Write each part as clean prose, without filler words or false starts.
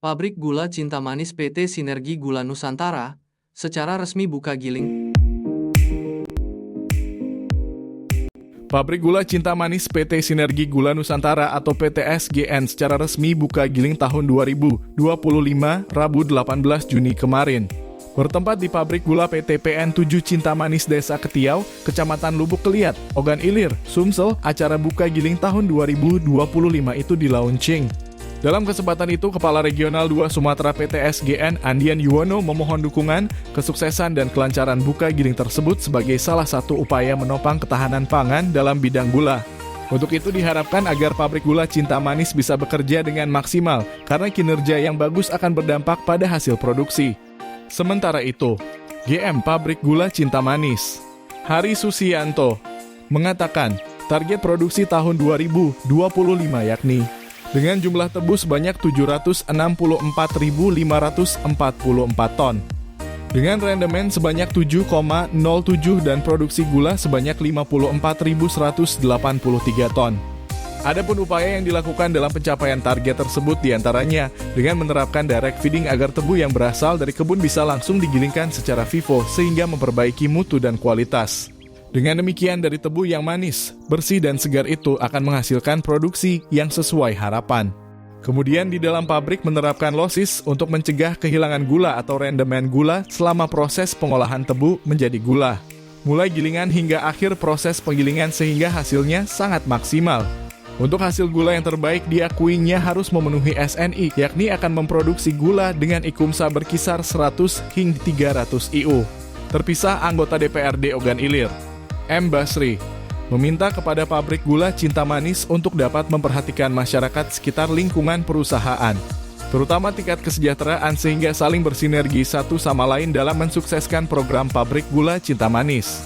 Pabrik Gula Cinta Manis PT Sinergi Gula Nusantara, secara resmi buka giling. Pabrik Gula Cinta Manis PT Sinergi Gula Nusantara atau PTSGN secara resmi buka giling tahun 2025, Rabu 18 Juni kemarin. Bertempat di pabrik gula PT PN 7 Cinta Manis Desa Ketiau, Kecamatan Lubuk Keliat, Ogan Ilir, Sumsel, acara buka giling tahun 2025 itu di-launching. Dalam kesempatan itu, Kepala Regional 2 Sumatera PTSGN Andian Yuwono memohon dukungan, kesuksesan dan kelancaran buka giling tersebut sebagai salah satu upaya menopang ketahanan pangan dalam bidang gula. Untuk itu diharapkan agar pabrik gula Cinta Manis bisa bekerja dengan maksimal karena kinerja yang bagus akan berdampak pada hasil produksi. Sementara itu, GM Pabrik Gula Cinta Manis, Hari Susianto, mengatakan target produksi tahun 2025 yakni dengan jumlah tebu sebanyak 764.544 ton, dengan rendemen sebanyak 7,07 dan produksi gula sebanyak 54.183 ton. Adapun upaya yang dilakukan dalam pencapaian target tersebut diantaranya dengan menerapkan direct feeding agar tebu yang berasal dari kebun bisa langsung digilingkan secara FIFO sehingga memperbaiki mutu dan kualitas. Dengan demikian dari tebu yang manis, bersih dan segar itu akan menghasilkan produksi yang sesuai harapan. Kemudian di dalam pabrik menerapkan losis untuk mencegah kehilangan gula atau rendemen gula selama proses pengolahan tebu menjadi gula. Mulai gilingan hingga akhir proses penggilingan sehingga hasilnya sangat maksimal. Untuk hasil gula yang terbaik diakuinya harus memenuhi SNI, yakni akan memproduksi gula dengan IKUMSA berkisar 100 hingga 300 IU. Terpisah anggota DPRD Ogan Ilir, M. Basri, meminta kepada pabrik gula Cinta Manis untuk dapat memperhatikan masyarakat sekitar lingkungan perusahaan, terutama tingkat kesejahteraan sehingga saling bersinergi satu sama lain dalam mensukseskan program pabrik gula Cinta Manis.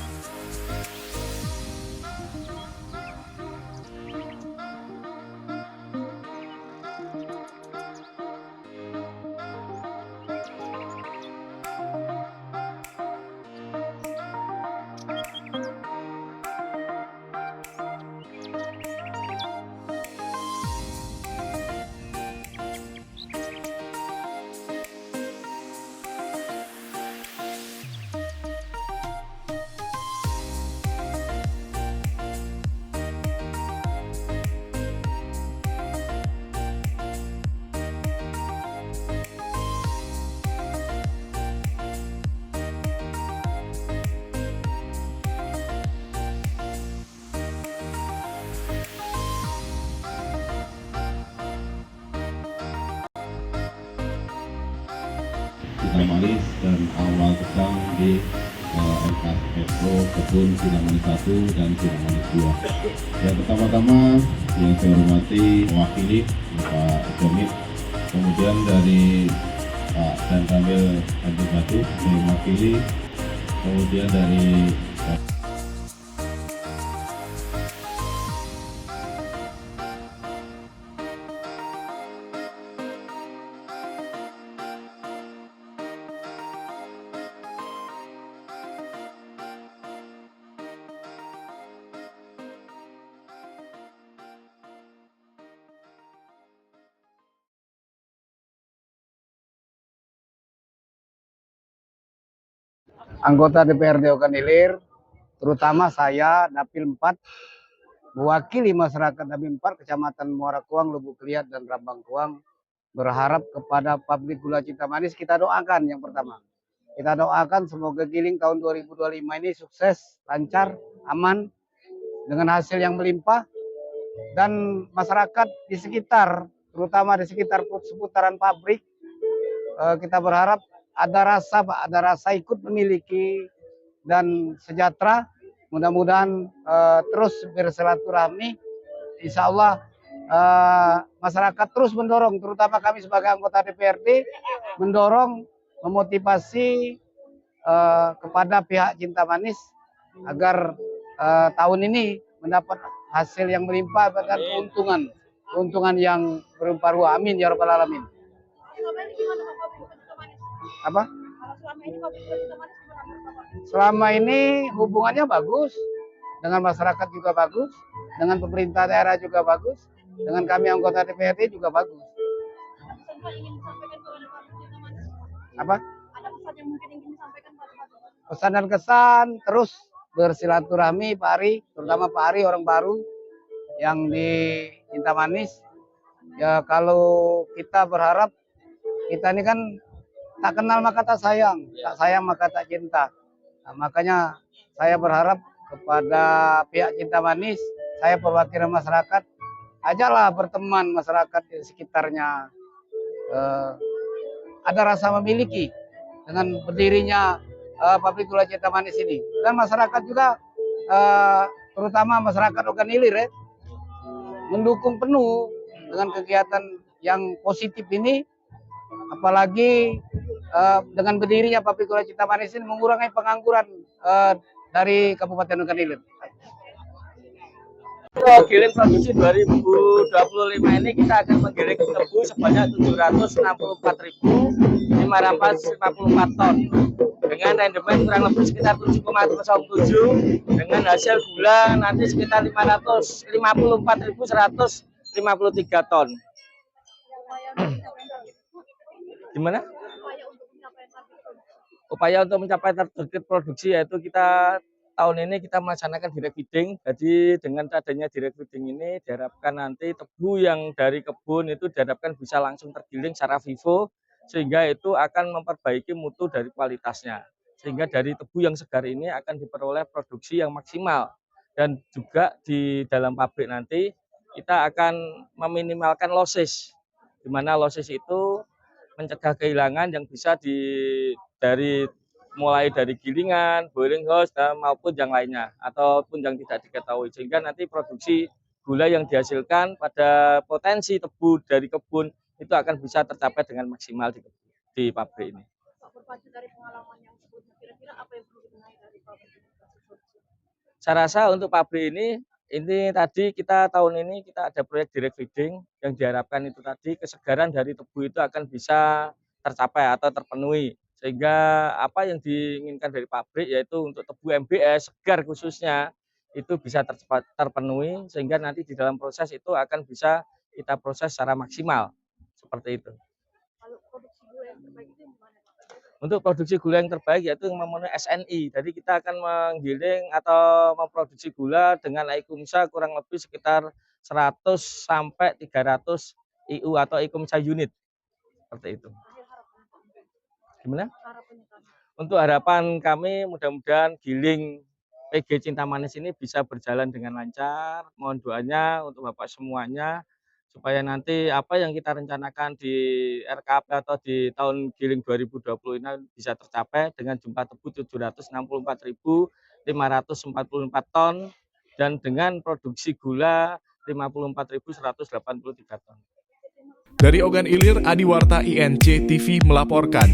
Cinta Manis dan awal gedang di MKSO Kebun Cinta Manis 1 dan Cinta Manis 2. Yang pertama-tama yang saya hormati mewakili Pak Jomit, kemudian dari Pak Dan Kamil Tanjung Batu yang mewakili, kemudian dari anggota DPRD Ogan Ilir, terutama saya Dapil 4, mewakili masyarakat Dapil 4, Kecamatan Muara Kuang, Lubuk Keliat, dan Rambang Kuang, berharap kepada pabrik gula Cinta Manis kita doakan yang pertama. Kita doakan semoga giling tahun 2025 ini sukses, lancar, aman, dengan hasil yang melimpah, dan masyarakat di sekitar, terutama di sekitar seputaran pabrik, kita berharap ada rasa ikut memiliki dan sejahtera. Mudah-mudahan terus bersilaturahmi. Insya Allah masyarakat terus mendorong, terutama kami sebagai anggota DPRD mendorong, memotivasi kepada pihak Cinta Manis agar tahun ini mendapat hasil yang melimpah dan keuntungan yang berlimpah. Amin ya rabbal alamin. Apa? Selama ini hubungannya bagus, dengan masyarakat juga bagus, dengan pemerintah daerah juga bagus, dengan kami anggota DPRD juga bagus. Pak ingin disampaikan kepada Pak Cinta Manis? Apa? Ada pesan yang mungkin ingin disampaikan pada Pak Cinta Manis? Pesan dan kesan terus bersilaturahmi Pak Ari, terutama Pak Ari orang baru yang di Cinta Manis. Ya kalau kita berharap, kita ini kan tak kenal maka tak sayang, tak sayang maka tak cinta. Nah, makanya saya berharap kepada pihak Cinta Manis, saya perwakilan masyarakat, ajalah berteman masyarakat di sekitarnya. Ada rasa memiliki dengan berdirinya pabrik gula Cinta Manis ini. Dan masyarakat juga, terutama masyarakat Ogan Ilir, mendukung penuh dengan kegiatan yang positif ini. Apalagi dengan berdirinya pabrik gula Cinta Manis ini mengurangi pengangguran dari Kabupaten Ogan Ilir. Giling produksi 2025 ini kita akan menggiling tebu sebanyak 764.554 ton dengan rendemen kurang lebih sekitar 7,07 dengan hasil gula nanti sekitar 554.153 ton. Gimana? Upaya untuk mencapai target produksi yaitu kita tahun ini kita melaksanakan direct feeding. Jadi dengan adanya direct feeding ini diharapkan nanti tebu yang dari kebun itu diharapkan bisa langsung tergiling secara vivo sehingga itu akan memperbaiki mutu dari kualitasnya. Sehingga dari tebu yang segar ini akan diperoleh produksi yang maksimal. Dan juga di dalam pabrik nanti kita akan meminimalkan losses. Di mana losses itu mencegah kehilangan yang bisa mulai dari gilingan, boiling house, dan maupun yang lainnya ataupun yang tidak diketahui sehingga nanti produksi gula yang dihasilkan pada potensi tebu dari kebun itu akan bisa tercapai dengan maksimal di pabrik ini. Pak, berpacu dari pengalaman yang sebelumnya, kira-kira apa yang perlu dibenahi dari pabrik ini? Saya rasa untuk pabrik ini tadi kita tahun ini kita ada proyek direct feeding yang diharapkan itu tadi kesegaran dari tebu itu akan bisa tercapai atau terpenuhi sehingga apa yang diinginkan dari pabrik yaitu untuk tebu MBS segar khususnya itu bisa terpenuhi sehingga nanti di dalam proses itu akan bisa kita proses secara maksimal seperti itu. Kalau produksi gula yang terbaik itu gimana, Pak? Untuk produksi gula yang terbaik yaitu yang memenuhi SNI. Jadi kita akan menggiling atau memproduksi gula dengan IQMSA kurang lebih sekitar 100 sampai 300 IU atau IQMSA unit. Seperti itu. Gimana? Untuk harapan kami mudah-mudahan giling PG Cinta Manis ini bisa berjalan dengan lancar. Mohon doanya untuk Bapak semuanya supaya nanti apa yang kita rencanakan di RKP atau di tahun giling 2020 ini bisa tercapai dengan jumlah tebu 764.544 ton dan dengan produksi gula 54.183 ton. Dari Ogan Ilir, Adiwarta INC TV melaporkan.